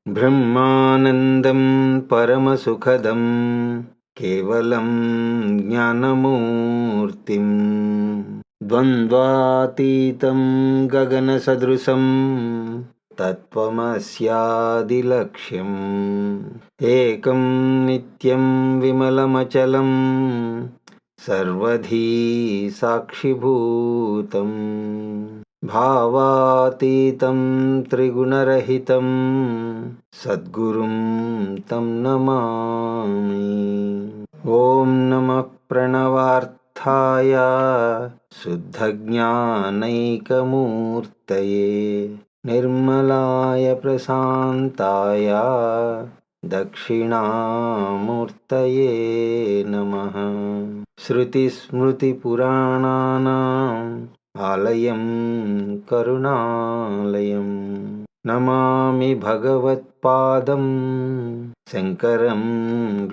బ్రహ్మానందం పరమసుఖదం కేవలం జ్ఞానమూర్తిం ద్వంద్వాతీతం గగనసదృశం తత్వమస్యాదిలక్ష్యం ఏకం నిత్యం విమలమచలం సర్వధీ సాక్షిభూతం భావాతీతం త్రిగుణరహితం సద్గురుం తం నమామి. ఓం నమః ప్రణవార్థాయ శుద్ధజ్ఞానైకమూర్తయే నిర్మలాయ ప్రశాంతాయ దక్షిణామూర్తయే నమః. శృతిస్మృతిపురాణానాం ఆలయం కరుణాలయం నమామి భగవత్పాదం శంకరం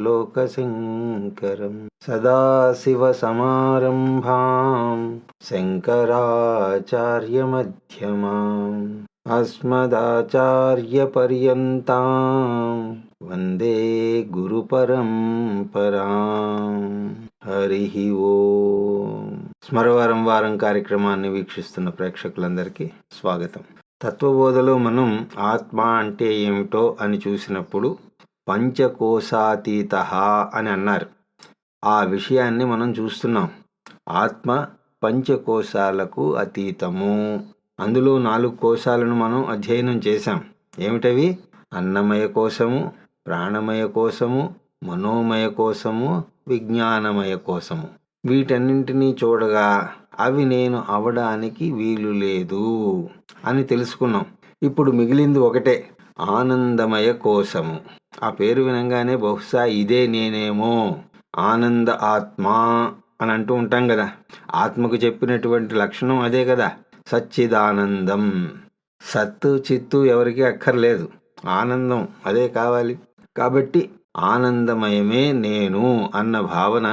లోకశంకరం. సదాశివసమారంభాం శంకరాచార్యమధ్యమాం అస్మదాచార్యపర్యంతాం వందే గురుపరంపరాం. హరి ఓం. స్మరవారం వారం కార్యక్రమాన్ని వీక్షిస్తున్న ప్రేక్షకులందరికీ స్వాగతం. తత్వబోధలో మనం ఆత్మ అంటే ఏమిటో అని చూసినప్పుడు పంచకోశాతీత అని అన్నారు. ఆ విషయాన్ని మనం చూస్తున్నాం. ఆత్మ పంచకోశాలకు అతీతము. అందులో 4 కోశాలను మనం అధ్యయనం చేశాం. ఏమిటవి? అన్నమయ కోశము, ప్రాణమయ కోశము, మనోమయ కోశము, విజ్ఞానమయ కోశము. వీటన్నింటినీ చూడగా అవి నేను అవడానికి వీలు లేదు అని తెలుసుకున్నాం. ఇప్పుడు మిగిలింది ఒకటే, ఆనందమయ కోశము. ఆ పేరు వినంగానే బహుశా ఇదే నేనేమో, ఆనంద ఆత్మ అని అంటూ ఉంటాం కదా. ఆత్మకు చెప్పినటువంటి లక్షణం అదే కదా, సచ్చిదానందం. సత్తు చిత్తు ఎవరికీ అక్కర్లేదు, ఆనందం అదే కావాలి. కాబట్టి ఆనందమయమే నేను అన్న భావన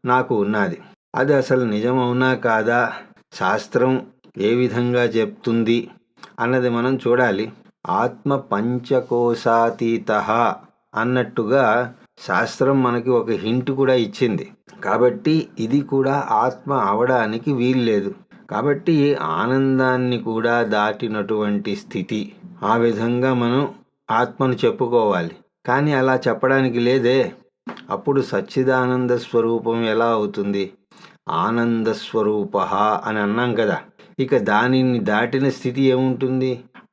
నాకు ఉన్నది. అది అసలు నిజమవునా కాదా, శాస్త్రం ఏ విధంగా చెప్తుంది అన్నది మనం చూడాలి. ఆత్మ పంచకోశాతీత అన్నట్టుగా శాస్త్రం మనకి ఒక హింట్ కూడా ఇచ్చింది. కాబట్టి ఇది కూడా ఆత్మ అవడానికి వీల్లేదు. కాబట్టి ఆనందాన్ని కూడా దాటినటువంటి స్థితి. ఆ విధంగా మనం ఆత్మను చెప్పుకోవాలి. కానీ అలా చెప్పడానికి లేదే. అప్పుడు సచ్చిదానంద స్వరూపం ఎలా అవుతుంది? ఆనంద స్వరూప అని అన్నాం కదా. ఇక దానిని దాటిన స్థితి ఏముంటుంది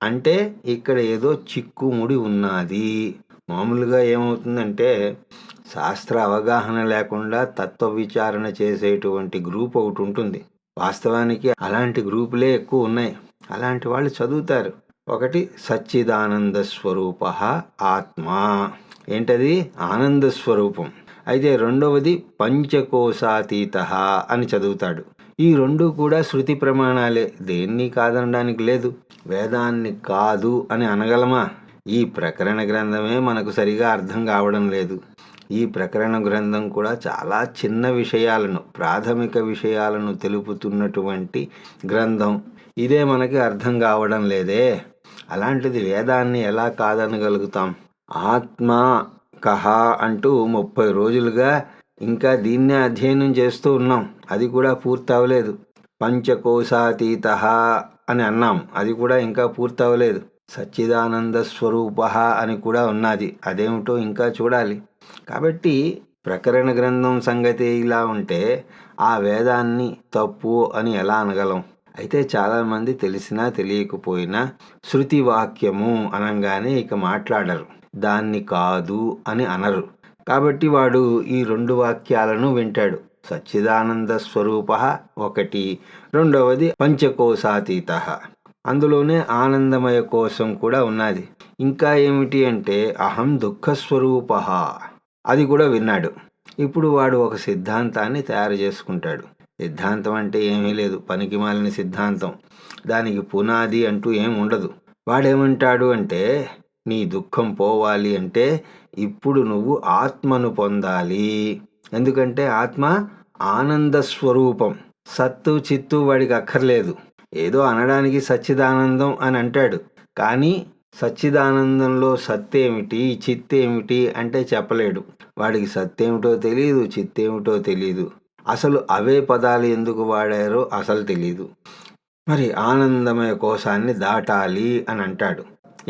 అంటే ఇక్కడ ఏదో చిక్కుముడి ఉన్నది. మామూలుగా ఏమవుతుందంటే శాస్త్ర అవగాహన లేకుండా తత్వ విచారణ చేసేటువంటి గ్రూప్ ఒకటి ఉంటుంది. వాస్తవానికి అలాంటి గ్రూపులే ఎక్కువ ఉన్నాయి. అలాంటి వాళ్ళు చదువుతారు. ఒకటి సచ్చిదానంద స్వరూప ఆత్మ, ఏంటది? ఆనంద స్వరూపం. అయితే రెండవది పంచకోశాతీత అని చదువుతాడు. ఈ రెండు కూడా శృతి ప్రమాణాలే, దేన్ని కాదనడానికి లేదు. వేదాన్ని కాదు అని అనగలమా? ఈ ప్రకరణ గ్రంథమే మనకు సరిగా అర్థం కావడం లేదు. ఈ ప్రకరణ గ్రంథం కూడా చాలా చిన్న విషయాలను, ప్రాథమిక విషయాలను తెలుపుతున్నటువంటి గ్రంథం. ఇదే మనకి అర్థం కావడం లేదే. అలాంటిది వేదాన్ని ఎలా కాదనగలుగుతాం? ఆత్మ కహ అంటూ 30 రోజులుగా ఇంకా దీన్నే అధ్యయనం చేస్తూ ఉన్నాం. అది కూడా పూర్తి అవ్వలేదు. పంచకోశాతీత అని అన్నాం, అది కూడా ఇంకా పూర్తి అవ్వలేదు. సచ్చిదానంద స్వరూప అని కూడా ఉన్నది, అదేమిటో ఇంకా చూడాలి. కాబట్టి ప్రకరణ గ్రంథం సంగతి ఇలా ఉంటే ఆ వేదాన్ని తప్పు అని ఎలా అనగలం? అయితే చాలామంది తెలిసినా తెలియకపోయినా శృతి వాక్యము అనగానే ఇక మాట్లాడరు, దాన్ని కాదు అని అనరు. కాబట్టి వాడు ఈ 2 వాక్యాలను వింటాడు. సచ్చిదానంద స్వరూప ఒకటి, రెండవది పంచకోశాతీత. అందులోనే ఆనందమయ కోశం కూడా ఉన్నది. ఇంకా ఏమిటి అంటే అహం దుఃఖస్వరూప, అది కూడా విన్నాడు. ఇప్పుడు వాడు ఒక సిద్ధాంతాన్ని తయారు చేసుకుంటాడు. సిద్ధాంతం అంటే ఏమీ లేదు, పనికిమాలిన సిద్ధాంతం. దానికి పునాది అంటూ ఏం ఉండదు. వాడేమంటాడు అంటే, నీ దుఃఖం పోవాలి అంటే ఇప్పుడు నువ్వు ఆత్మను పొందాలి. ఎందుకంటే ఆత్మ ఆనంద స్వరూపం. సత్తు చిత్తు వాడికి అక్కర్లేదు. ఏదో అనడానికి సచ్చిదానందం అని అంటాడు, కానీ సచ్చిదానందంలో సత్తేమిటి చిత్తేమిటి అంటే చెప్పలేడు. వాడికి సత్తేమిటో తెలియదు, చిత్తేమిటో తెలియదు. అసలు అవే పదాలు ఎందుకు వాడారో అసలు తెలియదు. మరి ఆనందమయ కోశాన్ని దాటాలి అని అంటాడు.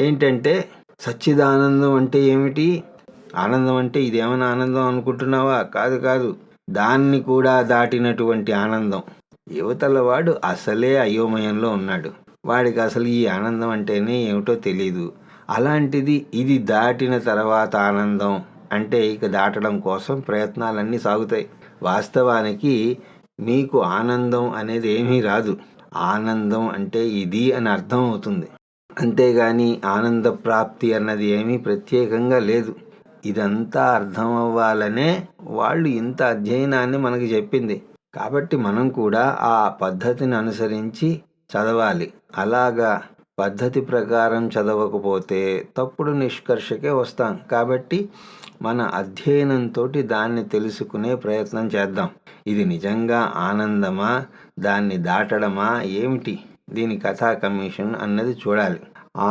ఏంటంటే సచ్చిదానందం అంటే ఏమిటి? ఆనందం అంటే ఇదేమైనా ఆనందం అనుకుంటున్నావా? కాదు కాదు, దాన్ని కూడా దాటినటువంటి ఆనందం. యువతల వాడు అసలే అయోమయంలో ఉన్నాడు. వాడికి అసలు ఈ ఆనందం అంటేనే ఏమిటో తెలీదు. అలాంటిది ఇది దాటిన తర్వాత ఆనందం అంటే ఇక దాటడం కోసం ప్రయత్నాలన్నీ సాగుతాయి. వాస్తవానికి మీకు ఆనందం అనేది ఏమీ రాదు. ఆనందం అంటే ఇది అని అర్థం అవుతుంది. అంతేగాని ఆనంద ప్రాప్తి అన్నది ఏమీ ప్రత్యేకంగా లేదు. ఇదంతా అర్థం అవ్వాలనే వాళ్ళు ఇంత అధ్యయనాన్ని మనకి చెప్పింది. కాబట్టి మనం కూడా ఆ పద్ధతిని అనుసరించి చదవాలి. అలాగా పద్ధతి ప్రకారం చదవకపోతే తప్పుడు నిష్కర్షకే వస్తాం. కాబట్టి మన అధ్యయనంతో దాన్ని తెలుసుకునే ప్రయత్నం చేద్దాం. ఇది నిజంగా ఆనందమా, దాన్ని దాటడమా ఏమిటి? దీని కథా కమిషన్ అన్నది చూడాలి.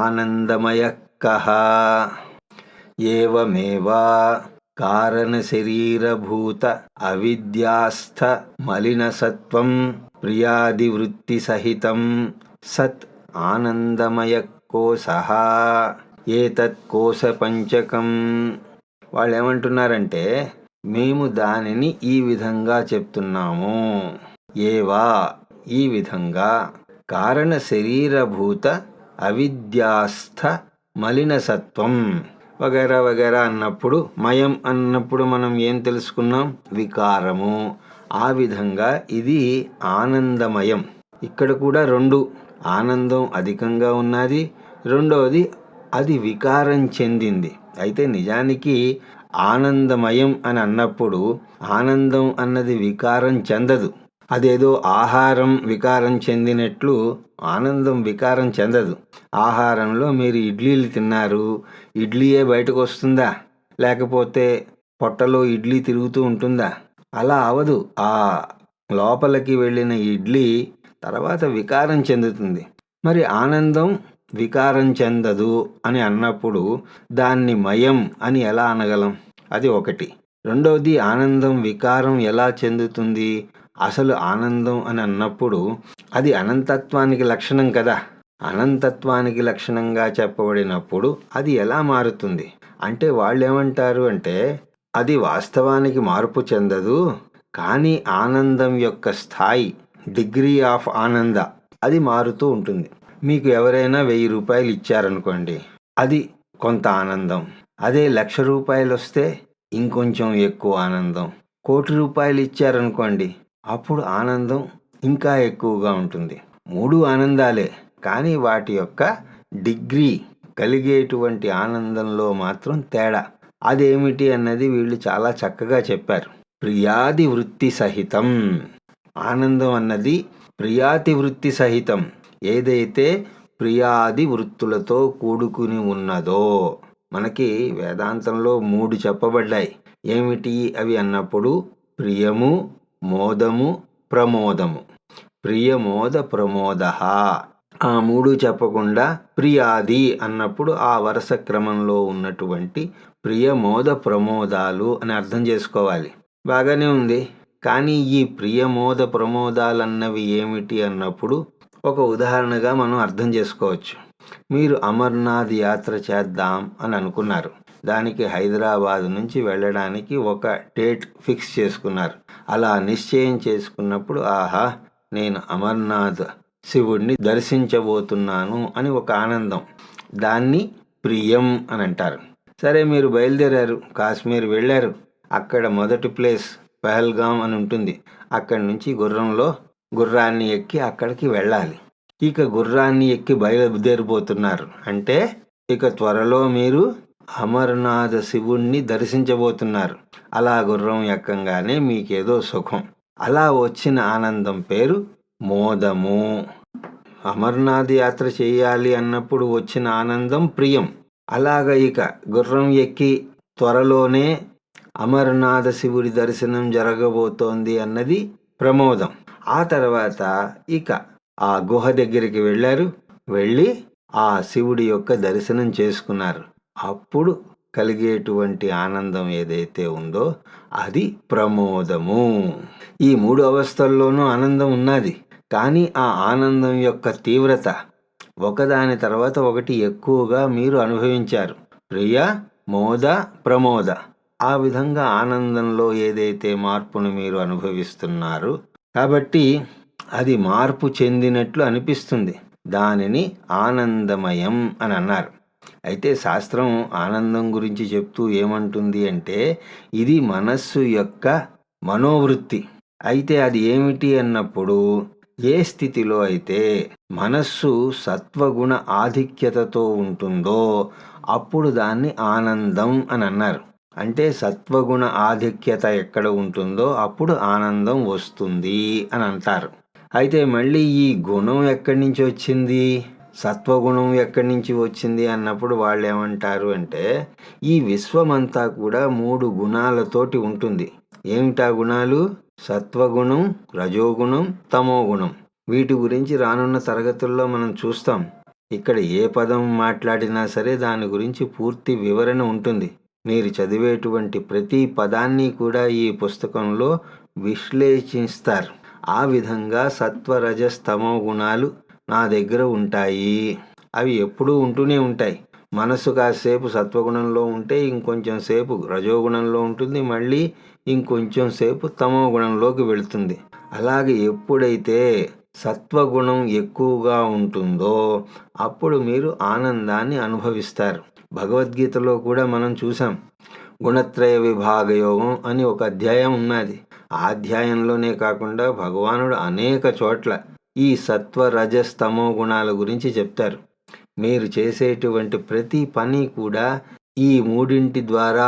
ఆనందమయ కహ ఏవమేవా కారణ శరీరభూత అవిద్యాస్థ మలినసత్వం ప్రియాదివృత్తి సహితం సత్ ఆనందమయ కోశః ఏతత్ కోశ పంచకం. వాళ్ళు ఏమంటున్నారంటే మేము దానిని ఈ విధంగా చెప్తున్నాము. ఏవా ఈ విధంగా కారణ శరీరభూత అవిద్యాస్థ మలినసత్వం వగైరా వగైరా అన్నప్పుడు, మయం అన్నప్పుడు మనం ఏం తెలుసుకున్నాం? వికారము. ఆ విధంగా ఇది ఆనందమయం. ఇక్కడ కూడా రెండు, ఆనందం అధికంగా ఉన్నది, రెండవది అది వికారం చెందింది. అయితే నిజానికి ఆనందమయం అని అన్నప్పుడు ఆనందం అన్నది వికారం చెందదు. అదేదో ఆహారం వికారం చెందినట్లు ఆనందం వికారం చెందదు. ఆహారంలో మీరు ఇడ్లీలు తిన్నారు, ఇడ్లీయే బయటకు వస్తుందా? లేకపోతే పొట్టలో ఇడ్లీ తిరుగుతూ ఉంటుందా? అలా అవదు. ఆ లోపలికి వెళ్ళిన ఇడ్లీ తర్వాత వికారం చెందుతుంది. మరి ఆనందం వికారం చెందదు అని అన్నప్పుడు దాన్ని మయం అని ఎలా అనగలం? అది ఒకటి. రెండవది, ఆనందం వికారం ఎలా చెందుతుంది? అసలు ఆనందం అని అన్నప్పుడు అది అనంతత్వానికి లక్షణం కదా. అనంతత్వానికి లక్షణంగా చెప్పబడినప్పుడు అది ఎలా మారుతుంది అంటే వాళ్ళు ఏమంటారు అంటే అది వాస్తవానికి మార్పు చెందదు, కానీ ఆనందం యొక్క స్థాయి, డిగ్రీ ఆఫ్ ఆనంద అది మారుతూ ఉంటుంది. మీకు ఎవరైనా 1000 రూపాయలు ఇచ్చారనుకోండి, అది కొంత ఆనందం. అదే 1,00,000 రూపాయలు వస్తే ఇంకొంచెం ఎక్కువ ఆనందం. 1,00,00,000 రూపాయలు ఇచ్చారనుకోండి, అప్పుడు ఆనందం ఇంకా ఎక్కువగా ఉంటుంది. 3 ఆనందాలే, కానీ వాటి యొక్క డిగ్రీ, కలిగేటువంటి ఆనందంలో మాత్రం తేడా. అదేమిటి అన్నది వీళ్ళు చాలా చక్కగా చెప్పారు. ప్రియాది వృత్తి సహితం. ఆనందం అన్నది ప్రియాతి వృత్తి సహితం. ఏదైతే ప్రియాది వృత్తులతో కూడుకుని ఉన్నదో, మనకి వేదాంతంలో 3 చెప్పబడ్డాయి. ఏమిటి అవి అన్నప్పుడు ప్రియము, మోదము, ప్రమోదము. ప్రియమోద ప్రమోద. ఆ 3 చెప్పకుండా ప్రియాది అన్నప్పుడు ఆ వరుస క్రమంలో ఉన్నటువంటి ప్రియమోద ప్రమోదాలు అని అర్థం చేసుకోవాలి. బాగానే ఉంది. కానీ ఈ ప్రియమోద ప్రమోదాలన్నవి ఏమిటి అన్నప్పుడు ఒక ఉదాహరణగా మనం అర్థం చేసుకోవచ్చు. మీరు అమర్నాథ్ యాత్ర చేద్దాం అని అనుకున్నారు. దానికి హైదరాబాద్ నుంచి వెళ్ళడానికి ఒక డేట్ ఫిక్స్ చేసుకున్నారు. అలా నిశ్చయం చేసుకున్నప్పుడు ఆహా, నేను అమర్నాథ్ శివుడిని దర్శించబోతున్నాను అని ఒక ఆనందం. దాన్ని ప్రియం అని అంటారు. సరే, మీరు బయలుదేరారు, కాశ్మీర్ వెళ్ళారు. అక్కడ మొదటి ప్లేస్ పహల్గాం అని ఉంటుంది. అక్కడి నుంచి గుర్రాన్ని ఎక్కి అక్కడికి వెళ్ళాలి. ఇక గుర్రాన్ని ఎక్కి బయలుదేరిపోతున్నారు అంటే ఇక త్వరలో మీరు అమర్నాథ శివుణ్ణి దర్శించబోతున్నారు. అలా గుర్రం ఎక్కంగానే మీకేదో సుఖం. అలా వచ్చిన ఆనందం పేరు మోదము. అమర్నాథ్ యాత్ర చేయాలి అన్నప్పుడు వచ్చిన ఆనందం ప్రియం. అలాగ ఇక గుర్రం ఎక్కి త్వరలోనే అమర్నాథ శివుడి దర్శనం జరగబోతోంది అన్నది ప్రమోదం. ఆ తర్వాత ఇక ఆ గుహ దగ్గరికి వెళ్ళారు. వెళ్ళి ఆ శివుడి యొక్క దర్శనం చేసుకున్నారు. అప్పుడు కలిగేటువంటి ఆనందం ఏదైతే ఉందో అది ప్రమోదము. ఈ 3 అవస్థల్లోనూ ఆనందం ఉన్నది. కానీ ఆ ఆనందం యొక్క తీవ్రత ఒకదాని తర్వాత ఒకటి ఎక్కువగా మీరు అనుభవించారు. ప్రియ, మోద, ప్రమోద. ఆ విధంగా ఆనందంలో ఏదైతే మార్పును మీరు అనుభవిస్తున్నారు కాబట్టి అది మార్పు చెందినట్లు అనిపిస్తుంది. దానిని ఆనందమయం అని అన్నారు. అయితే శాస్త్రం ఆనందం గురించి చెప్తూ ఏమంటుంది అంటే ఇది మనస్సు యొక్క మనోవృత్తి. అయితే అది ఏమిటి అన్నప్పుడు ఏ స్థితిలో అయితే మనస్సు సత్వగుణ ఆధిక్యతతో ఉంటుందో అప్పుడు దాన్ని ఆనందం అని అన్నారు. అంటే సత్వగుణ ఆధిక్యత ఎక్కడ ఉంటుందో అప్పుడు ఆనందం వస్తుంది అని అంటారు. అయితే మళ్ళీ ఈ గుణం ఎక్కడి నుంచి వచ్చింది, సత్వగుణం ఎక్కడి నుంచి వచ్చింది అన్నప్పుడు వాళ్ళు ఏమంటారు అంటే ఈ విశ్వమంతా కూడా 3 గుణాలతోటి ఉంటుంది. ఏమిటా గుణాలు? సత్వగుణం, రజోగుణం, తమోగుణం. వీటి గురించి రానున్న తరగతుల్లో మనం చూస్తాం. ఇక్కడ ఏ పదం మాట్లాడినా సరే దాని గురించి పూర్తి వివరణ ఉంటుంది. మీరు చదివేటువంటి ప్రతి పదాన్ని కూడా ఈ పుస్తకంలో విశ్లేషిస్తారు. ఆ విధంగా సత్వ రజస్ తమో గుణాలు నా దగ్గర ఉంటాయి. అవి ఎప్పుడూ ఉంటూనే ఉంటాయి. మనసు కాసేపు సత్వగుణంలో ఉంటే ఇంకొంచెం సేపు రజోగుణంలో ఉంటుంది, మళ్ళీ ఇంకొంచెం సేపు తమో గుణంలోకి వెళుతుంది. అలాగే ఎప్పుడైతే సత్వగుణం ఎక్కువగా ఉంటుందో అప్పుడు మీరు ఆనందాన్ని అనుభవిస్తారు. భగవద్గీతలో కూడా మనం చూసాం. గుణత్రయ విభాగ యోగం అని ఒక అధ్యాయం ఉన్నది. ఆ అధ్యాయంలోనే కాకుండా భగవానుడు అనేక చోట్ల ఈ సత్వ రజస్ తమో గుణాల గురించి చెప్తారు. మీరు చేసేటువంటి ప్రతి పని కూడా ఈ 3 ద్వారా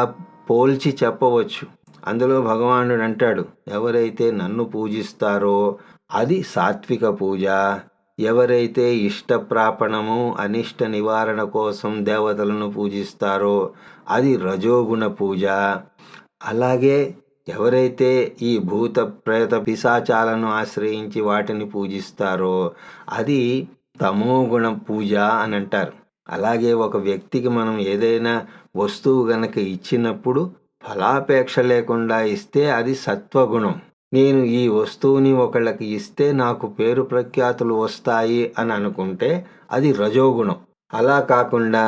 పోల్చి చెప్పవచ్చు. అందులో భగవానుడు అంటాడు, ఎవరైతే నన్ను పూజిస్తారో అది సాత్విక పూజ, ఎవరైతే ఇష్టప్రాపణము అనిష్ట నివారణ కోసం దేవతలను పూజిస్తారో అది రజోగుణ పూజ, అలాగే ఎవరైతే ఈ భూత ప్రేత పిశాచాలను ఆశ్రయించి వాటిని పూజిస్తారో అది తమోగుణ పూజ అని అంటారు. అలాగే ఒక వ్యక్తికి మనం ఏదైనా వస్తువు గనక ఇచ్చినప్పుడు ఫలాపేక్ష లేకుండా ఇస్తే అది సత్వగుణం. నేను ఈ వస్తువుని ఒకళ్ళకి ఇస్తే నాకు పేరు ప్రఖ్యాతులు వస్తాయి అని అనుకుంటే అది రజోగుణం. అలా కాకుండా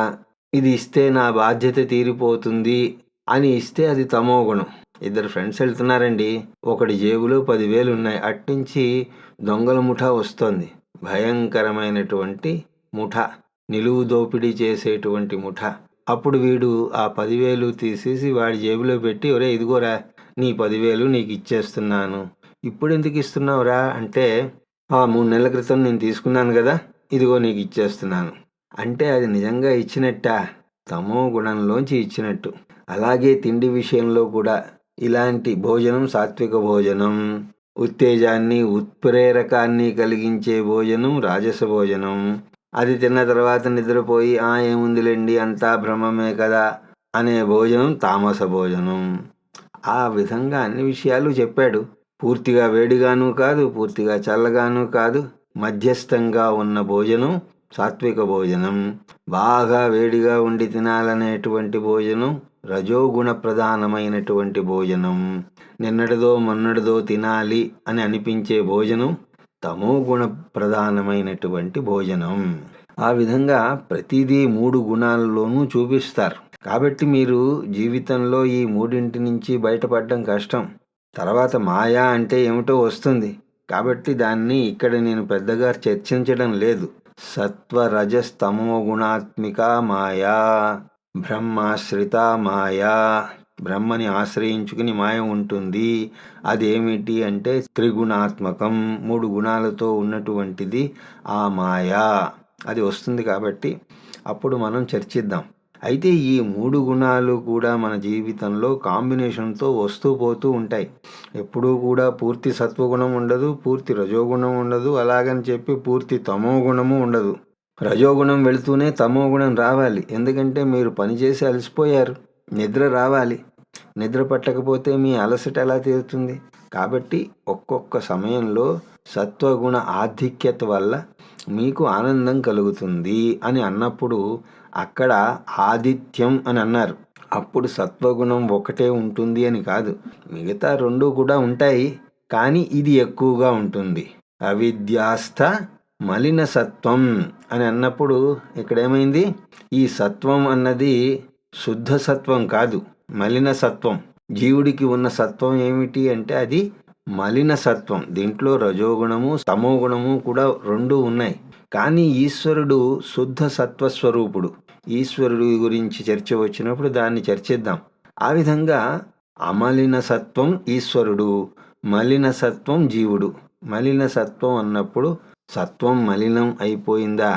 ఇది ఇస్తే నా బాధ్యత తీరిపోతుంది అని ఇస్తే అది తమోగుణం. 2 ఫ్రెండ్స్ వెళ్తున్నారండి. ఒకడి జేబులో 10,000 ఉన్నాయి. అట్నుంచి దొంగల ముఠా వస్తోంది. భయంకరమైనటువంటి ముఠా, నిలువు దోపిడీ చేసేటువంటి ముఠా. అప్పుడు వీడు ఆ 10,000 తీసేసి వాడి జేబులో పెట్టి, ఒరే ఇదిగోరా నీ 10,000 నీకు ఇచ్చేస్తున్నాను. ఇప్పుడు ఎందుకు ఇస్తున్నావురా అంటే 3 నెలల క్రితం నేను తీసుకున్నాను కదా, ఇదిగో నీకు ఇచ్చేస్తున్నాను అంటే అది నిజంగా ఇచ్చినట్టా? తమో గుణంలోంచి ఇచ్చినట్టు. అలాగే తిండి విషయంలో కూడా ఇలాంటి భోజనం సాత్విక భోజనం, ఉత్తేజాన్ని ఉత్ప్రేరకాన్ని కలిగించే భోజనం రాజస భోజనం, అది తిన్న తర్వాత నిద్రపోయి ఏముందిలేండి అంతా భ్రమమే కదా అనే భోజనం తామస భోజనం. ఆ విధంగా అన్ని విషయాలు చెప్పాడు. పూర్తిగా వేడిగాను కాదు, పూర్తిగా చల్లగాను కాదు, మధ్యస్థంగా ఉన్న భోజనం సాత్విక భోజనం. బాగా వేడిగా ఉండి తినాలనేటువంటి భోజనం రజోగుణ ప్రధానమైనటువంటి భోజనం. నిన్నటిదో మొన్నటిదో తినాలి అని అనిపించే భోజనం తమోగుణ ప్రధానమైనటువంటి భోజనం. ఆ విధంగా ప్రతిదీ 3 గుణాల్లోనూ చూపిస్తారు. కాబట్టి మీరు జీవితంలో ఈ 3 నుంచి బయటపడడం కష్టం. తర్వాత మాయా అంటే ఏమిటో వస్తుంది. కాబట్టి దాన్ని ఇక్కడ నేను పెద్దగా చర్చించడం లేదు. సత్వ రజస్ తమో గుణాత్మిక మాయా, బ్రహ్మాశ్రిత మాయా. బ్రహ్మని ఆశ్రయించుకుని మాయ ఉంటుంది. అదేమిటి అంటే త్రిగుణాత్మకం, 3 గుణాలతో ఉన్నటువంటిది ఆ మాయా. అది వస్తుంది కాబట్టి అప్పుడు మనం చర్చిద్దాం. అయితే ఈ 3 గుణాలు కూడా మన జీవితంలో కాంబినేషన్తో వస్తూ పోతూ ఉంటాయి. ఎప్పుడూ కూడా పూర్తి సత్వగుణం ఉండదు, పూర్తి రజోగుణం ఉండదు, అలాగని చెప్పి పూర్తి తమో గుణము ఉండదు. రజోగుణం వెళుతూనే తమో గుణం రావాలి. ఎందుకంటే మీరు పనిచేసి అలసిపోయారు, నిద్ర రావాలి. నిద్ర పట్టకపోతే మీ అలసట ఎలా తీరుతుంది? కాబట్టి ఒక్కొక్క సమయంలో సత్వగుణ ఆధిక్యత వల్ల మీకు ఆనందం కలుగుతుంది అని అన్నప్పుడు అక్కడ ఆదిత్యం అని అన్నారు. అప్పుడు సత్వగుణం ఒకటే ఉంటుంది అని కాదు, మిగతా రెండు కూడా ఉంటాయి, కానీ ఇది ఎక్కువగా ఉంటుంది. అవిద్యాస్థ మలిన సత్వం అని అన్నప్పుడు ఇక్కడేమైంది? ఈ సత్వం అన్నది శుద్ధ సత్వం కాదు, మలిన సత్వం. జీవుడికి ఉన్న సత్వం ఏమిటి అంటే అది మలిన సత్వం. దీంట్లో రజోగుణము తమోగుణము కూడా రెండు ఉన్నాయి. కానీ ఈశ్వరుడు శుద్ధ సత్వస్వరూపుడు. ఈశ్వరుడి గురించి చర్చ వచ్చినప్పుడు దాన్ని చర్చిద్దాం. ఆ విధంగా అమలిన సత్వం ఈశ్వరుడు, మలిన సత్వం జీవుడు. మలిన సత్వం అన్నప్పుడు సత్వం మలినం అయిపోయిందా?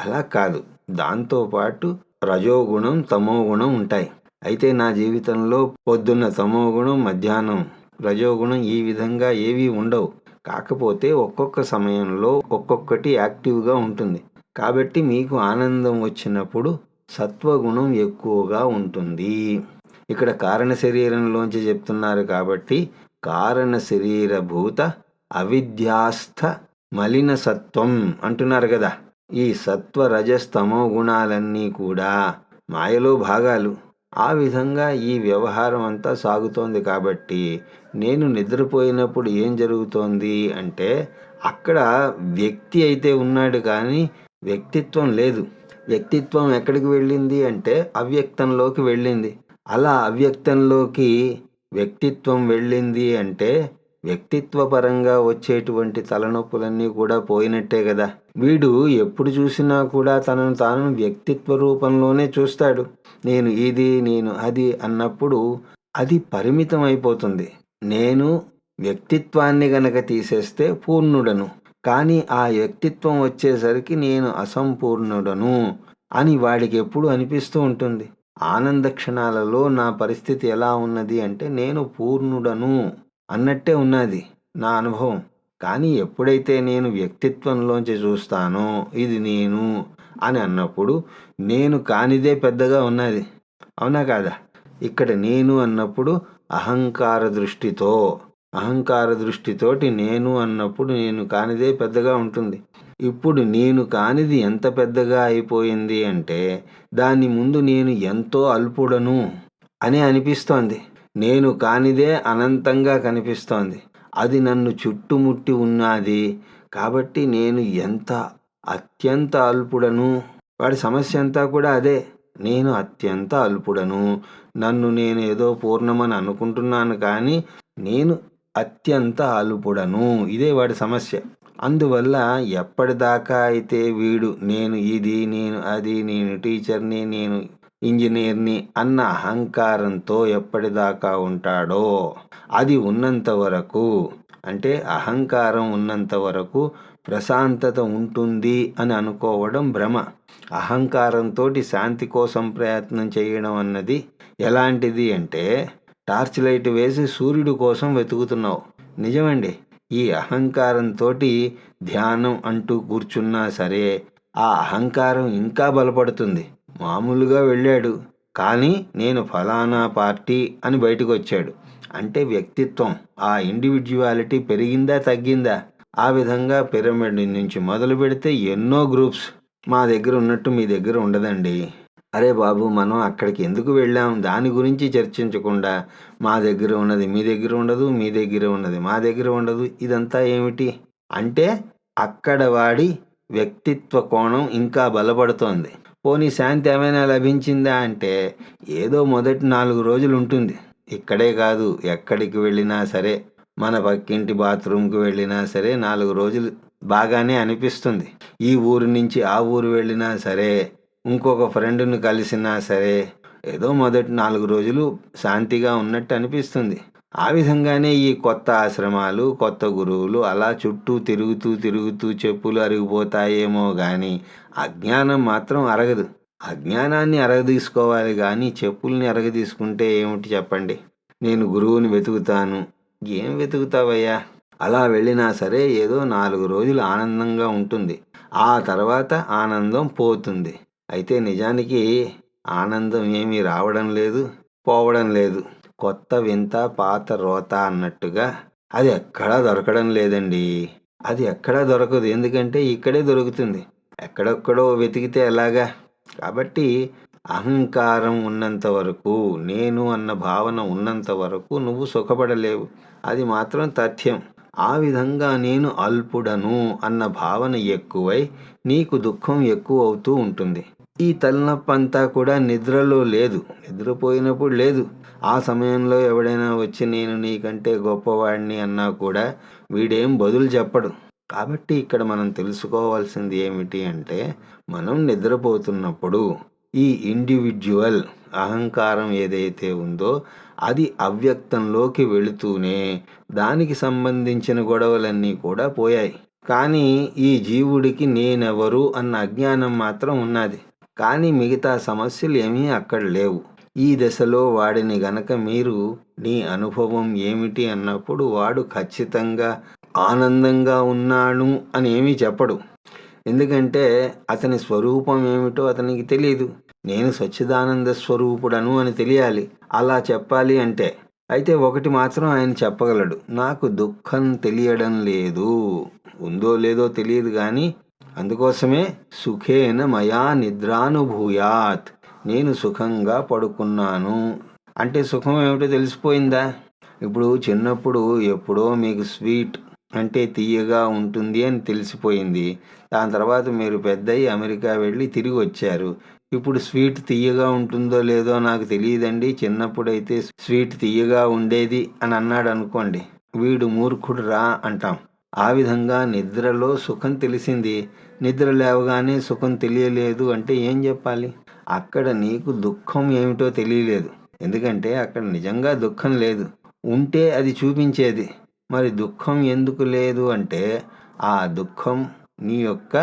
అలా కాదు, దాంతోపాటు రజోగుణం తమోగుణం ఉంటాయి. అయితే నా జీవితంలో పొద్దున్న తమోగుణం, మధ్యాహ్నం రజోగుణం, ఈ విధంగా ఏవి ఉండవు. కాకపోతే ఒక్కొక్క సమయంలో ఒక్కొక్కటి యాక్టివ్గా ఉంటుంది. కాబట్టి మీకు ఆనందం వచ్చినప్పుడు సత్వగుణం ఎక్కువగా ఉంటుంది. ఇక్కడ కారణ శరీరంలోంచి చెప్తున్నారు కాబట్టి కారణ శరీరభూత అవిద్యాస్థ మలిన సత్వం అంటున్నారు కదా. ఈ సత్వ రజస్తమో గుణాలన్నీ కూడా మాయలో భాగాలు. ఆ విధంగా ఈ వ్యవహారం అంతా సాగుతోంది. కాబట్టి నేను నిద్రపోయినప్పుడు ఏం జరుగుతోంది అంటే అక్కడ వ్యక్తి అయితే ఉన్నాడు కానీ వ్యక్తిత్వం లేదు. వ్యక్తిత్వం ఎక్కడికి వెళ్ళింది అంటే అవ్యక్తంలోకి వెళ్ళింది. అలా అవ్యక్తంలోకి వ్యక్తిత్వం వెళ్ళింది అంటే వ్యక్తిత్వపరంగా వచ్చేటువంటి తలనొప్పులన్నీ కూడా పోయినట్టే కదా. వీడు ఎప్పుడు చూసినా కూడా తనను తాను వ్యక్తిత్వ రూపంలోనే చూస్తాడు. నేను ఇది, నేను అది అన్నప్పుడు అది పరిమితం అయిపోతుంది. నేను వ్యక్తిత్వాన్ని గనక తీసేస్తే పూర్ణుడను, కానీ ఆ వ్యక్తిత్వం వచ్చేసరికి నేను అసంపూర్ణుడను అని వాడికి ఎప్పుడు అనిపిస్తూ ఉంటుంది. ఆనంద క్షణాలలో నా పరిస్థితి ఎలా ఉన్నది అంటే నేను పూర్ణుడను అన్నట్టే ఉన్నది నా అనుభవం. కానీ ఎప్పుడైతే నేను వ్యక్తిత్వంలోంచి చూస్తానో ఇది నేను అని అన్నప్పుడు నేను కానిదే పెద్దగా ఉన్నది. అవునా కాదా? ఇక్కడ నేను అన్నప్పుడు అహంకార దృష్టితోటి నేను అన్నప్పుడు నేను కానిదే పెద్దగా ఉంటుంది. ఇప్పుడు నేను కానిది ఎంత పెద్దగా అయిపోయింది అంటే దాని ముందు నేను ఎంతో అల్పుడను అని అనిపిస్తోంది. నేను కానిదే అనంతంగా కనిపిస్తోంది. అది నన్ను చుట్టుముట్టి ఉన్నది. కాబట్టి నేను అత్యంత అల్పుడను. వాడి సమస్య అంతా కూడా అదే. నేను అత్యంత అల్పుడను. నన్ను నేను ఏదో పూర్ణమని అనుకుంటున్నాను, కానీ నేను అత్యంత అల్పుడను. ఇదే వాడి సమస్య. అందువల్ల ఎప్పటిదాకా అయితే వీడు నేను ఇది, నేను అది, నేను టీచర్ని, నేను ఇంజనీర్ని అన్న అహంకారంతో ఎప్పటిదాకా ఉంటాడో అది ఉన్నంత వరకు, అంటే అహంకారం ఉన్నంత వరకు ప్రశాంతత ఉంటుంది అని అనుకోవడం భ్రమ. అహంకారంతో శాంతి కోసం ప్రయత్నం చేయడం అన్నది ఎలాంటిది అంటే టార్చ్ లైట్ వేసి సూర్యుడి కోసం వెతుకుతున్నావు. నిజమండి. ఈ అహంకారంతో ధ్యానం అంటూ కూర్చున్నా సరే ఆ అహంకారం ఇంకా బలపడుతుంది. మామూలుగా వెళ్ళాడు, కానీ నేను ఫలానా పార్టీ అని బయటకు వచ్చాడు అంటే వ్యక్తిత్వం, ఆ ఇండివిజువాలిటీ పెరిగిందా తగ్గిందా? ఆ విధంగా పిరమిడ్ నుంచి మొదలు పెడితే ఎన్నో గ్రూప్స్. మా దగ్గర ఉన్నట్టు మీ దగ్గర ఉండదండి. అరే బాబు, మనం అక్కడికి ఎందుకు వెళ్ళాం దాని గురించి చర్చించకుండా మా దగ్గర ఉన్నది మీ దగ్గర ఉండదు, మీ దగ్గర ఉన్నది మా దగ్గర ఉండదు, ఇదంతా ఏమిటి అంటే అక్కడ వాడి వ్యక్తిత్వ కోణం ఇంకా బలపడుతోంది. పోనీ శాంతి ఏమైనా లభించిందా అంటే ఏదో మొదటి 4 రోజులు ఉంటుంది. ఇక్కడే కాదు, ఎక్కడికి వెళ్ళినా సరే, మన పక్కింటి బాత్రూమ్కి వెళ్ళినా సరే 4 రోజులు బాగానే అనిపిస్తుంది. ఈ ఊరు నుంచి ఆ ఊరు వెళ్ళినా సరే, ఇంకొక ఫ్రెండ్ని కలిసినా సరే ఏదో మొదటి 4 రోజులు శాంతిగా ఉన్నట్టు అనిపిస్తుంది. ఆ విధంగానే ఈ కొత్త ఆశ్రమాలు, కొత్త గురువులు అలా చుట్టూ తిరుగుతూ చెప్పులు అరిగిపోతాయేమో కానీ అజ్ఞానం మాత్రం అరగదు. అజ్ఞానాన్ని అరగదీసుకోవాలి కానీ చెప్పుల్ని అరగదీసుకుంటే ఏమిటి చెప్పండి? నేను గురువుని వెతుకుతాను. ఏం వెతుకుతావయ్యా? అలా వెళ్ళినా సరే ఏదో 4 రోజులు ఆనందంగా ఉంటుంది. ఆ తర్వాత ఆనందం పోతుంది. అయితే నిజానికి ఆనందం ఏమీ రావడం లేదు, పోవడం లేదు. కొత్త వింత పాత రోత అన్నట్టుగా అది ఎక్కడా దొరకడం లేదండి. అది ఎక్కడా దొరకదు. ఎందుకంటే ఇక్కడే దొరుకుతుంది. ఎక్కడెక్కడో వెతికితే ఎలాగా? కాబట్టి అహంకారం ఉన్నంత వరకు, నేను అన్న భావన ఉన్నంత వరకు నువ్వు సుఖపడలేవు. అది మాత్రం తథ్యం. ఆ విధంగా నేను అల్పుడను అన్న భావన ఎక్కువై నీకు దుఃఖం ఎక్కువ అవుతూ ఉంటుంది. ఈ తలనొప్పంతా కూడా నిద్రలో లేదు, నిద్రపోయినప్పుడు లేదు. ఆ సమయంలో ఎవడైనా వచ్చి నేను నీకంటే గొప్పవాడిని అన్నా కూడా వీడేం బదులు చెప్పడు. కాబట్టి ఇక్కడ మనం తెలుసుకోవాల్సింది ఏమిటి అంటే, మనం నిద్రపోతున్నప్పుడు ఈ ఇండివిడ్యువల్ అహంకారం ఏదైతే ఉందో అది అవ్యక్తంలోకి వెళుతూనే దానికి సంబంధించిన గొడవలన్నీ కూడా పోయాయి. కానీ ఈ జీవుడికి నేనెవరు అన్న అజ్ఞానం మాత్రం ఉన్నది. కానీ మిగతా సమస్యలు ఏమీ అక్కడ లేవు. ఈ దశలో వాడిని గనక మీరు నీ అనుభవం ఏమిటి అన్నప్పుడు వాడు ఖచ్చితంగా ఆనందంగా ఉన్నాను అని ఏమీ చెప్పడు. ఎందుకంటే అతని స్వరూపం ఏమిటో అతనికి తెలియదు. నేను సచ్చిదానంద స్వరూపుడను అని తెలియాలి. అలా చెప్పాలి అంటే అయితే ఒకటి మాత్రం ఆయన చెప్పగలడు, నాకు దుఃఖం తెలియడం లేదు. ఉందో లేదో తెలియదు కానీ అందుకోసమే సుఖేన మయా నిద్రానుభూయాత్, నేను సుఖంగా పడుకున్నాను అంటే సుఖం ఏమిటో తెలిసిపోయిందా? ఇప్పుడు చిన్నప్పుడు ఎప్పుడో మీకు స్వీట్ అంటే తీయగా ఉంటుంది అని తెలిసిపోయింది. దాని తర్వాత మీరు పెద్దయి అమెరికా వెళ్ళి తిరిగి వచ్చారు. ఇప్పుడు స్వీట్ తీయగా ఉంటుందో లేదో నాకు తెలియదండి, చిన్నప్పుడైతే స్వీట్ తీయగా ఉండేది అని అన్నాడు అనుకోండి, వీడు మూర్ఖుడు రా అంటాం. ఆ విధంగా నిద్రలో సుఖం తెలిసింది, నిద్ర లేవగానే సుఖం తెలియలేదు అంటే ఏం చెప్పాలి? అక్కడ నీకు దుఃఖం ఏమిటో తెలియలేదు. ఎందుకంటే అక్కడ నిజంగా దుఃఖం లేదు. ఉంటే అది చూపించేది. మరి దుఃఖం ఎందుకు లేదు అంటే ఆ దుఃఖం నీ యొక్క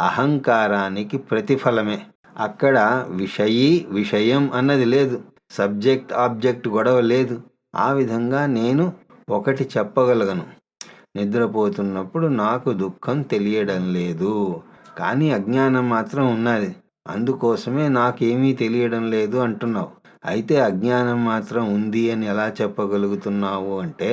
అహంకారానికి ప్రతిఫలమే. అక్కడ విషయీ విషయం అన్నది లేదు, సబ్జెక్ట్ ఆబ్జెక్ట్ గొడవ లేదు. ఆ విధంగా నేను ఒకటి చెప్పగలను, నిద్రపోతున్నప్పుడు నాకు దుఃఖం తెలియడం లేదు, కానీ అజ్ఞానం మాత్రం ఉన్నది. అందుకోసమే నాకేమీ తెలియడం లేదు అంటున్నావు. అయితే అజ్ఞానం మాత్రం ఉంది అని ఎలా చెప్పగలుగుతున్నావు అంటే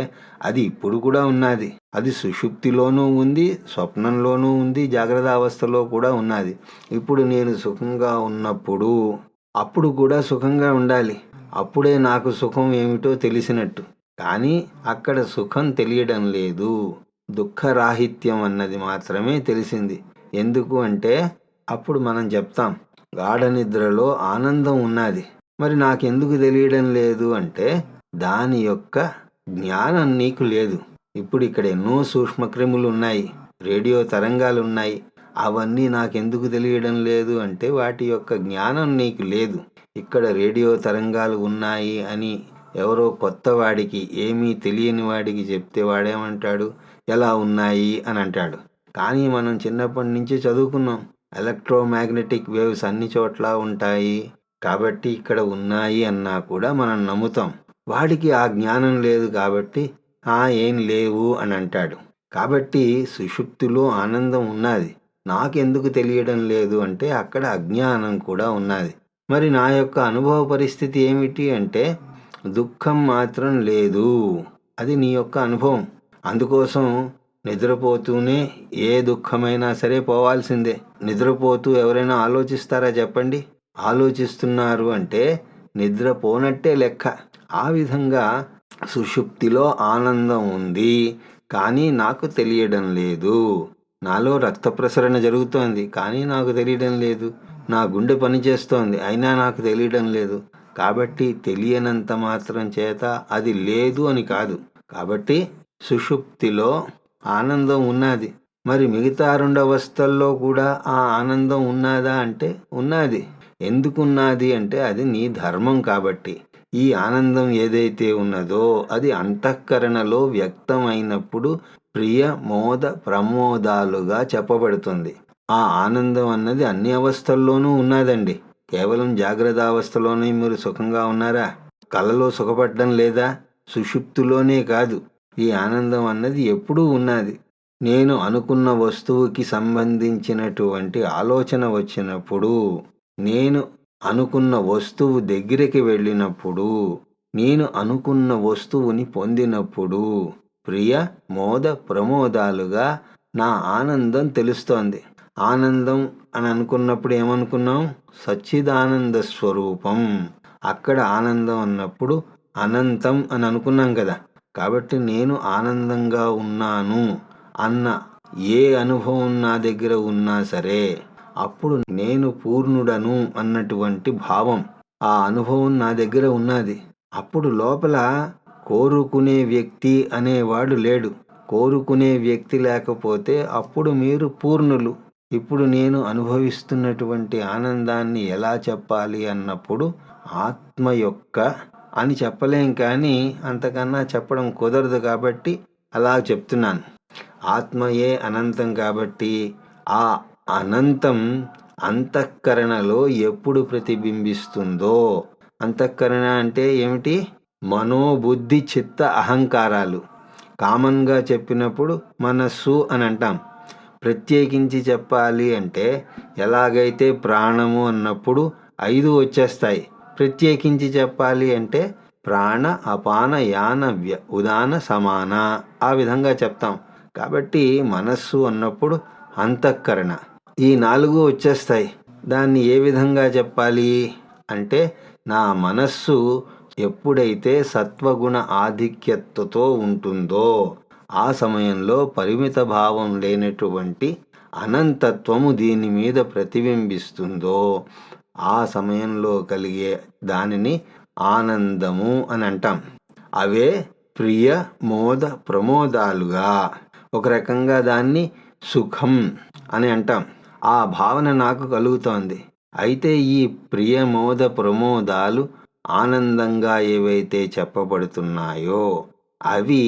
అది ఇప్పుడు కూడా ఉన్నది. అది సుషుప్తిలోనూ ఉంది, స్వప్నంలోనూ ఉంది, జాగ్రత్త అవస్థలో కూడా ఉన్నది. ఇప్పుడు నేను సుఖంగా ఉన్నప్పుడు అప్పుడు కూడా సుఖంగా ఉండాలి. అప్పుడే నాకు సుఖం ఏమిటో తెలిసినట్టు. కానీ అక్కడ సుఖం తెలియడం లేదు, దుఃఖరాహిత్యం అన్నది మాత్రమే తెలిసింది. ఎందుకు అంటే అప్పుడు మనం చెప్తాం గాఢ నిద్రలో ఆనందం ఉన్నది. మరి నాకెందుకు తెలియడం లేదు అంటే దాని యొక్క జ్ఞానం నీకు లేదు. ఇప్పుడు ఇక్కడ ఎన్నో సూక్ష్మక్రిములు ఉన్నాయి, రేడియో తరంగాలు ఉన్నాయి. అవన్నీ నాకెందుకు తెలియడం లేదు అంటే వాటి యొక్క జ్ఞానం నీకు లేదు. ఇక్కడ రేడియో తరంగాలు ఉన్నాయి అని ఎవరో కొత్త వాడికి, ఏమీ తెలియని వాడికి చెప్తే వాడేమంటాడు, ఎలా ఉన్నాయి అని అంటాడు. కానీ మనం చిన్నప్పటి నుంచి చదువుకున్నాం, ఎలక్ట్రోమాగ్నెటిక్ వేవ్స్ అన్ని చోట్ల ఉంటాయి కాబట్టి ఇక్కడ ఉన్నాయి అన్నా కూడా మనం నమ్ముతాం. వాడికి ఆ జ్ఞానం లేదు కాబట్టి ఏం లేవు అని అంటాడు. కాబట్టి సుషుప్తిలో ఆనందం ఉన్నది, నాకెందుకు తెలియడం లేదు అంటే అక్కడ అజ్ఞానం కూడా ఉన్నది. మరి నా యొక్క అనుభవ పరిస్థితి ఏమిటి అంటే దుఃఖం మాత్రం లేదు, అది నీ యొక్క అనుభవం. అందుకోసం నిద్రపోతూనే ఏ దుఃఖమైనా సరే పోవాల్సిందే. నిద్రపోతూ ఎవరైనా ఆలోచిస్తారా చెప్పండి? ఆలోచిస్తున్నారు అంటే నిద్రపోనట్టే లెక్క. ఆ విధంగా సుషుప్తిలో ఆనందం ఉంది, కానీ నాకు తెలియడం లేదు. నాలో రక్త ప్రసరణ జరుగుతోంది కానీ నాకు తెలియడం లేదు. నా గుండె పనిచేస్తోంది అయినా నాకు తెలియడం లేదు. కాబట్టి తెలియనంత మాత్రం చేత అది లేదు అని కాదు. కాబట్టి సుషుప్తిలో ఆనందం ఉన్నది. మరి మిగతా 2 అవస్థల్లో కూడా ఆ ఆనందం ఉన్నదా అంటే ఉన్నది. ఎందుకున్నది అంటే అది నీ ధర్మం కాబట్టి. ఈ ఆనందం ఏదైతే ఉన్నదో అది అంతఃకరణలో వ్యక్తమైనప్పుడు ప్రియ మోద ప్రమోదాలుగా చెప్పబడుతుంది. ఆ ఆనందం అన్నది అన్ని అవస్థల్లోనూ ఉన్నదండి. కేవలం జాగ్రత్త అవస్థలోనే మీరు సుఖంగా ఉన్నారా? కలలో సుఖపడడం లేదా? సుషుప్తిలోనే కాదు, ఈ ఆనందం అన్నది ఎప్పుడూ ఉన్నది. నేను అనుకున్న వస్తువుకి సంబంధించినటువంటి ఆలోచన వచ్చినప్పుడు, నేను అనుకున్న వస్తువు దగ్గరికి వెళ్ళినప్పుడు, నేను అనుకున్న వస్తువుని పొందినప్పుడు ప్రియ మోద ప్రమోదాలుగా నా ఆనందం తెలుస్తోంది. ఆనందం అని అనుకున్నప్పుడు ఏమనుకున్నాం? సచ్చిదానంద స్వరూపం. అక్కడ ఆనందం అన్నప్పుడు అనంతం అని అనుకున్నాం కదా. కాబట్టి నేను ఆనందంగా ఉన్నాను అన్న ఏ అనుభవం నా దగ్గర ఉన్నా సరే, అప్పుడు నేను పూర్ణుడను అన్నటువంటి భావం, ఆ అనుభవం నా దగ్గర ఉన్నది. అప్పుడు లోపల కోరుకునే వ్యక్తి అనేవాడు లేడు. కోరుకునే వ్యక్తి లేకపోతే అప్పుడు మీరు పూర్ణులు. ఇప్పుడు నేను అనుభవిస్తున్నటువంటి ఆనందాన్ని ఎలా చెప్పాలి అన్నప్పుడు ఆత్మ యొక్క అని చెప్పలేం, కానీ అంతకన్నా చెప్పడం కుదరదు కాబట్టి అలా చెప్తున్నాను. ఆత్మయే అనంతం కాబట్టి ఆ అనంతం అంతఃకరణలో ఎప్పుడు ప్రతిబింబిస్తుందో, అంతఃకరణ అంటే ఏమిటి? మనోబుద్ధి చిత్త అహంకారాలు. కామన్గా చెప్పినప్పుడు మనస్సు అని అంటాం. ప్రత్యేకించి చెప్పాలి అంటే ఎలాగైతే ప్రాణము అన్నప్పుడు 5 వచ్చేస్తాయి. ప్రత్యేకించి చెప్పాలి అంటే ప్రాణ అపాన యాన ఉదాన సమాన, ఆ విధంగా చెప్తాం. కాబట్టి మనస్సు అన్నప్పుడు అంతఃకరణ, ఈ 4 వచ్చేస్తాయి. దాన్ని ఏ విధంగా చెప్పాలి అంటే, నా మనస్సు ఎప్పుడైతే సత్వగుణ ఆధిక్యతతో ఉంటుందో ఆ సమయంలో పరిమిత భావం లేనటువంటి అనంతత్వము దీని మీద ప్రతిబింబిస్తుందో ఆ సమయంలో కలిగే దానిని ఆనందము అని అంటాం. అవే ప్రియ మోద ప్రమోదాలుగా, ఒక రకంగా దాన్ని సుఖం అని అంటాం. ఆ భావన నాకు కలుగుతోంది. అయితే ఈ ప్రియ మోద ప్రమోదాలు ఆనందంగా ఏవైతే చెప్పబడుతున్నాయో అవి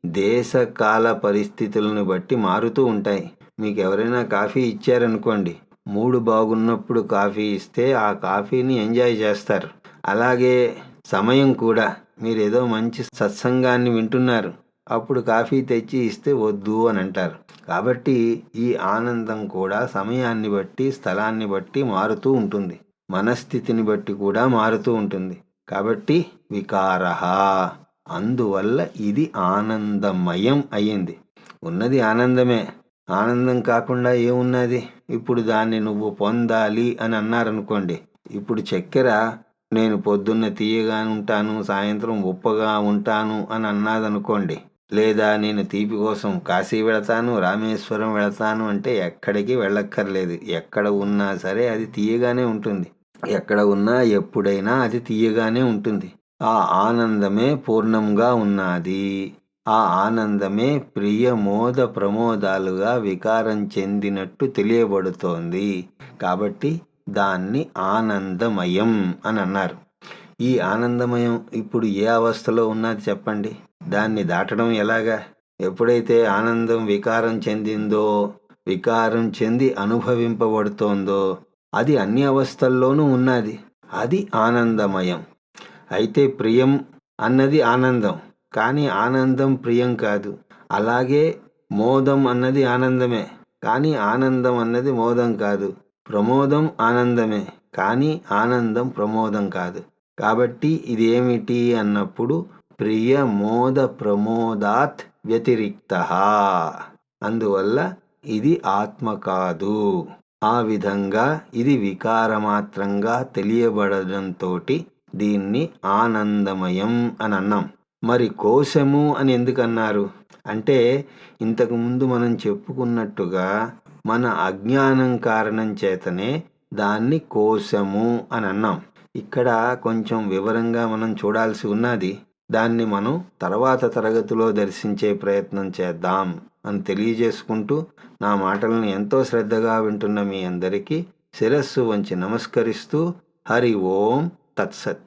దేశకాల పరిస్థితులను బట్టి మారుతూ ఉంటాయి. మీకు ఎవరైనా కాఫీ ఇచ్చారనుకోండి, మూడు బాగున్నప్పుడు కాఫీ ఇస్తే ఆ కాఫీని ఎంజాయ్ చేస్తారు. అలాగే సమయం కూడా, మీరు ఏదో మంచి సత్సంగాన్ని వింటున్నారు, అప్పుడు కాఫీ తెచ్చి ఇస్తే వద్దు అని అంటారు. కాబట్టి ఈ ఆనందం కూడా సమయాన్ని బట్టి స్థలాన్ని బట్టి మారుతూ ఉంటుంది, మనస్థితిని బట్టి కూడా మారుతూ ఉంటుంది. కాబట్టి వికారః, అందువల్ల ఇది ఆనందమయం అయ్యింది. ఉన్నది ఆనందమే, ఆనందం కాకుండా ఏమున్నది? ఇప్పుడు దాన్ని నువ్వు పొందాలి అని అన్నారనుకోండి, ఇప్పుడు చక్కెర నేను పొద్దున్న తీయగా ఉంటాను, సాయంత్రం ఉప్పగా ఉంటాను అని అన్నదనుకోండి, లేదా నేను తీపి కోసం కాశీ వెళతాను, రామేశ్వరం వెళతాను అంటే ఎక్కడికి వెళ్ళక్కర్లేదు. ఎక్కడ ఉన్నా సరే అది తీయగానే ఉంటుంది. ఎక్కడ ఉన్నా ఎప్పుడైనా అది తీయగానే ఉంటుంది. ఆ ఆనందమే పూర్ణంగా ఉన్నది. ఆ ఆనందమే ప్రియ మోద ప్రమోదాలుగా వికారం చెందినట్టు తెలియబడుతోంది. కాబట్టి దాన్ని ఆనందమయం అని అన్నారు. ఈ ఆనందమయం ఇప్పుడు ఏ అవస్థలో ఉన్నది చెప్పండి? దాన్ని దాటడం ఎలాగా? ఎప్పుడైతే ఆనందం వికారం చెందిందో, వికారం చెంది అనుభవింపబడుతోందో, అది అన్ని అవస్థల్లోనూ ఉన్నది. అది ఆనందమయం. అయితే ప్రియం అన్నది ఆనందం, కానీ ఆనందం ప్రియం కాదు. అలాగే మోదం అన్నది ఆనందమే, కానీ ఆనందం అన్నది మోదం కాదు. ప్రమోదం ఆనందమే, కానీ ఆనందం ప్రమోదం కాదు. కాబట్టి ఇదేమిటి అన్నప్పుడు ప్రియ మోద ప్రమోదాత్ వ్యతిరిక్తః. అందువల్ల ఇది ఆత్మ కాదు. ఆ విధంగా ఇది వికారమాత్రంగా తెలియబడడంతో దీన్ని ఆనందమయం అని అన్నాం. మరి కోశము అని ఎందుకన్నారు అంటే, ఇంతకుముందు మనం చెప్పుకున్నట్టుగా మన అజ్ఞానం కారణం చేతనే దాన్ని కోశము అని అన్నాం. ఇక్కడ కొంచెం వివరంగా మనం చూడాల్సి ఉన్నది. దాన్ని మనం తర్వాత తరగతిలో దర్శించే ప్రయత్నం చేద్దాం అని తెలియజేసుకుంటూ, నా మాటలను ఎంతో శ్రద్ధగా వింటున్న మీ అందరికీ శిరస్సు వంచి నమస్కరిస్తూ, హరి ఓం తత్సత్.